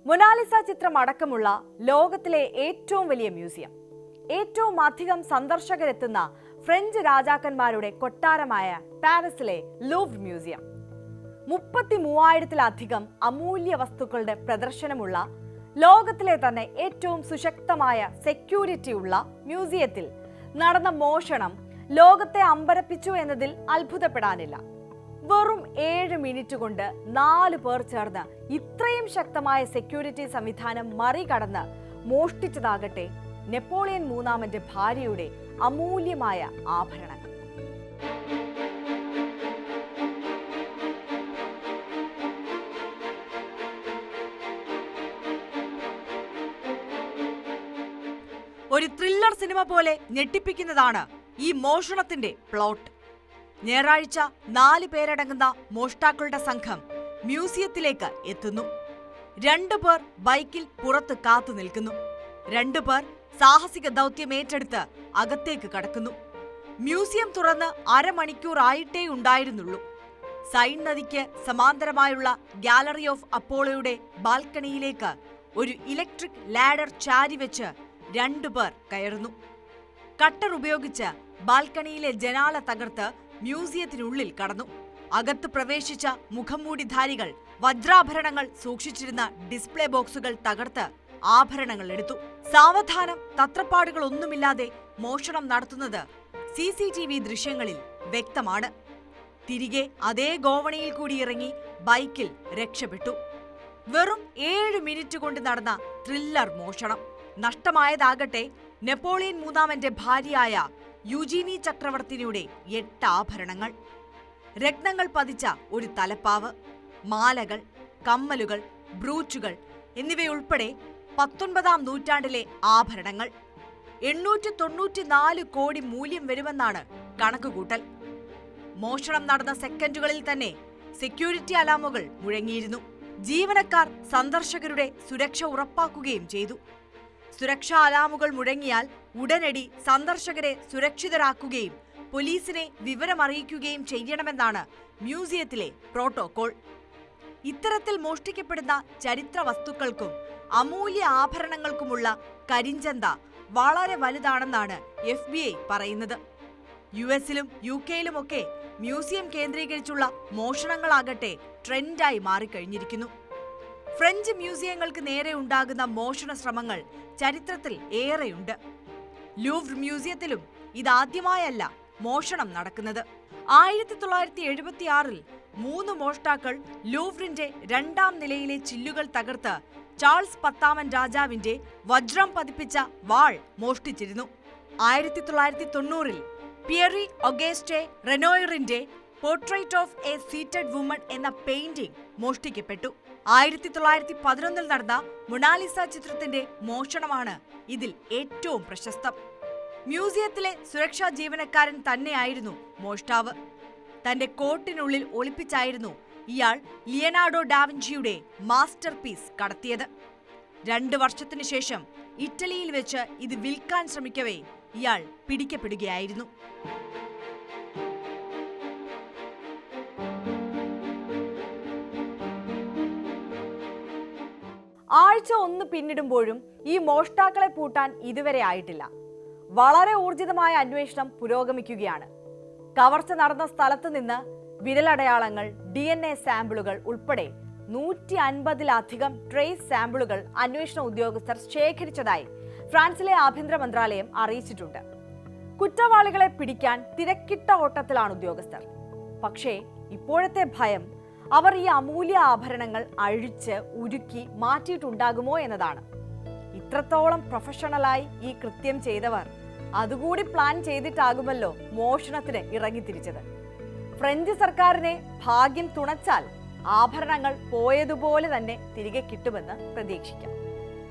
മൊനാലിസ ചിത്രം അടക്കമുള്ള ലോകത്തിലെ ഏറ്റവും വലിയ മ്യൂസിയം, ഏറ്റവും അധികം സന്ദർശകരെത്തുന്ന ഫ്രഞ്ച് രാജാക്കന്മാരുടെ കൊട്ടാരമായ പാരീസിലെ ലൂവ്ർ മ്യൂസിയം, 33,000-ത്തിലധികം അമൂല്യ വസ്തുക്കളുടെ പ്രദർശനമുള്ള ലോകത്തിലെ തന്നെ ഏറ്റവും സുശക്തമായ സെക്യൂരിറ്റി ഉള്ള മ്യൂസിയത്തിൽ നടന്ന മോഷണം ലോകത്തെ അമ്പരപ്പിച്ചു എന്നതിൽ അത്ഭുതപ്പെടാനില്ല. വെറും 7 മിനിറ്റ് കൊണ്ട് 4 പേർ ചേർന്ന് ഇത്രയും ശക്തമായ സെക്യൂരിറ്റി സംവിധാനം മറികടന്ന് മോഷ്ടിച്ചതാകട്ടെ നെപ്പോളിയൻ മൂന്നാമന്റെ ഭാര്യയുടെ അമൂല്യമായ ആഭരണങ്ങൾ. ഒരു ത്രില്ലർ സിനിമ പോലെ ഞെട്ടിപ്പിക്കുന്നതാണ് ഈ മോഷണത്തിന്റെ പ്ലോട്ട്. ഞായറാഴ്ച 4 പേരടങ്ങുന്ന മോഷ്ടാക്കളുടെ സംഘം മ്യൂസിയത്തിലേക്ക് എത്തുന്നു. 2 പേർ ബൈക്കിൽ പുറത്ത് കാത്തു നിൽക്കുന്നു. 2 പേർ സാഹസിക ദൗത്യം ഏറ്റെടുത്ത് അകത്തേക്ക് കടക്കുന്നു. മ്യൂസിയം തുറന്ന് അരമണിക്കൂർ ആയിട്ടേ ഉണ്ടായിരുന്നുള്ളൂ. സൈൻ നദിക്ക് സമാന്തരമായുള്ള ഗാലറി ഓഫ് അപ്പോളോയുടെ ബാൽക്കണിയിലേക്ക് ഒരു ഇലക്ട്രിക് ലാഡർ ചാരിവെച്ച് 2 പേർ കയറുന്നു. കട്ടർ ഉപയോഗിച്ച് ബാൽക്കണിയിലെ ജനാല തകർത്ത് മ്യൂസിയത്തിനുള്ളിൽ കടന്നു. അകത്ത് പ്രവേശിച്ച മുഖംമൂടിധാരികൾ വജ്രാഭരണങ്ങൾ സൂക്ഷിച്ചിരുന്ന ഡിസ്പ്ലേ ബോക്സുകൾ തകർത്ത് ആഭരണങ്ങൾ എടുത്തു. സാവധാനം തത്രപ്പാടുകളൊന്നുമില്ലാതെ മോഷണം നടത്തുന്നത് CCTV ദൃശ്യങ്ങളിൽ വ്യക്തമാണ്. തിരികെ അതേ ഗോവണിയിൽ കൂടി ഇറങ്ങി ബൈക്കിൽ രക്ഷപ്പെട്ടു. വെറും 7 മിനിറ്റ് കൊണ്ട് നടന്ന ത്രില്ലർ മോഷണം. നഷ്ടമായതാകട്ടെ നെപ്പോളിയൻ മൂന്നാമന്റെ ഭാര്യയായ യുജീനി ചക്രവർത്തിനിയുടെ 8 ആഭരണങ്ങൾ, രത്നങ്ങൾ പതിച്ച ഒരു തലപ്പാവ്, മാലകൾ, കമ്മലുകൾ, ബ്രൂച്ചുകൾ എന്നിവയുൾപ്പെടെ 19-ാം നൂറ്റാണ്ടിലെ ആഭരണങ്ങൾ. 894 കോടി മൂല്യം വരുമെന്നാണ് കണക്കുകൂട്ടൽ. മോഷണം നടന്ന സെക്കൻഡുകളിൽ തന്നെ സെക്യൂരിറ്റി അലാമുകൾ മുഴങ്ങിയിരുന്നു. ജീവനക്കാർ സന്ദർശകരുടെ സുരക്ഷ ഉറപ്പാക്കുകയും ചെയ്തു. സുരക്ഷാ അലാമുകൾ മുഴങ്ങിയാൽ ഉടനടി സന്ദർശകരെ സുരക്ഷിതരാക്കുകയും പോലീസിനെ വിവരമറിയിക്കുകയും ചെയ്യണമെന്നാണ് മ്യൂസിയത്തിലെ പ്രോട്ടോകോൾ. ഇത്തരത്തിൽ മോഷ്ടിക്കപ്പെടുന്ന ചരിത്ര വസ്തുക്കൾക്കും അമൂല്യ ആഭരണങ്ങൾക്കുമുള്ള കരിഞ്ചന്ത വളരെ വലുതാണെന്നാണ് FBI പറയുന്നത്. US-ലും UK-ലുമൊക്കെ മ്യൂസിയം കേന്ദ്രീകരിച്ചുള്ള മോഷണങ്ങളാകട്ടെ ട്രെൻഡായി മാറിക്കഴിഞ്ഞിരിക്കുന്നു. ഫ്രഞ്ച് മ്യൂസിയങ്ങൾക്ക് നേരെ ഉണ്ടാകുന്ന മോഷണ ശ്രമങ്ങൾ ചരിത്രത്തിൽ ഏറെയുണ്ട്. ലൂവ്ർ മ്യൂസിയത്തിലും ഇതാദ്യമായല്ല മോഷണം നടക്കുന്നത്. 1976-ൽ 3 മോഷ്ടാക്കൾ ലൂവ്റിന്റെ 2-ാം നിലയിലെ ചില്ലുകൾ തകർത്ത് ചാൾസ് 10-ാമൻ രാജാവിന്റെ വജ്രം പതിപ്പിച്ച വാൾ മോഷ്ടിച്ചിരുന്നു. 1990-ൽ പിയറി ഒഗേസ്റ്റെ റെനോയറിന്റെ portrait of a seated woman എന്ന പെയിന്റിംഗ് മോഷ്ടിക്കപ്പെട്ടു. 1911-ൽ നടന്ന മൊനാലിസ ചിത്രത്തിന്റെ മോഷണമാണ് ഇതിൽ ഏറ്റവും പ്രശസ്തം. മ്യൂസിയത്തിലെ സുരക്ഷാ ജീവനക്കാരൻ തന്നെയായിരുന്നു മോഷ്ടാവ്. തന്റെ കോട്ടിനുള്ളിൽ ഒളിപ്പിച്ചായിരുന്നു ഇയാൾ ലിയനാർഡോ ഡാവിഞ്ചിയുടെ മാസ്റ്റർ പീസ് കടത്തിയത്. 2 വർഷത്തിനു ശേഷം ഇറ്റലിയിൽ വെച്ച് ഇത് വിൽക്കാൻ ശ്രമിക്കവേ ഇയാൾ പിടിക്കപ്പെടുകയായിരുന്നു. ആഴ്ച 1 പിന്നിടുമ്പോഴും ഈ മോഷ്ടാക്കളെ പൂട്ടാൻ ഇതുവരെ ആയിട്ടില്ല. വളരെ ഊർജിതമായ അന്വേഷണം പുരോഗമിക്കുകയാണ്. കവർച്ച നടന്ന സ്ഥലത്ത് നിന്ന് വിരലടയാളങ്ങൾ, DNA സാമ്പിളുകൾ ഉൾപ്പെടെ 150-ലധികം ട്രേസ് സാമ്പിളുകൾ അന്വേഷണ ഉദ്യോഗസ്ഥർ ശേഖരിച്ചതായി ഫ്രാൻസിലെ ആഭ്യന്തര മന്ത്രാലയം അറിയിച്ചിട്ടുണ്ട്. കുറ്റവാളികളെ പിടിക്കാൻ തിരക്കിട്ട ഓട്ടത്തിലാണ് ഉദ്യോഗസ്ഥർ. പക്ഷേ ഇപ്പോഴത്തെ ഭയം അവർ ഈ അമൂല്യ ആഭരണങ്ങൾ അഴിച്ച് ഉരുക്കി മാറ്റിയിട്ടുണ്ടാകുമോ എന്നതാണ്. ഇത്രത്തോളം പ്രൊഫഷണലായി ഈ കൃത്യം ചെയ്തവർ അതുകൂടി പ്ലാൻ ചെയ്തിട്ടാകുമല്ലോ മോഷണത്തിന് ഇറങ്ങിത്തിരിച്ചത്. ഫ്രഞ്ച് സർക്കാരിനെ ഭാഗ്യം തുണച്ചാൽ ആഭരണങ്ങൾ പോയതുപോലെ തന്നെ തിരികെ കിട്ടുമെന്ന് പ്രതീക്ഷിക്കാം.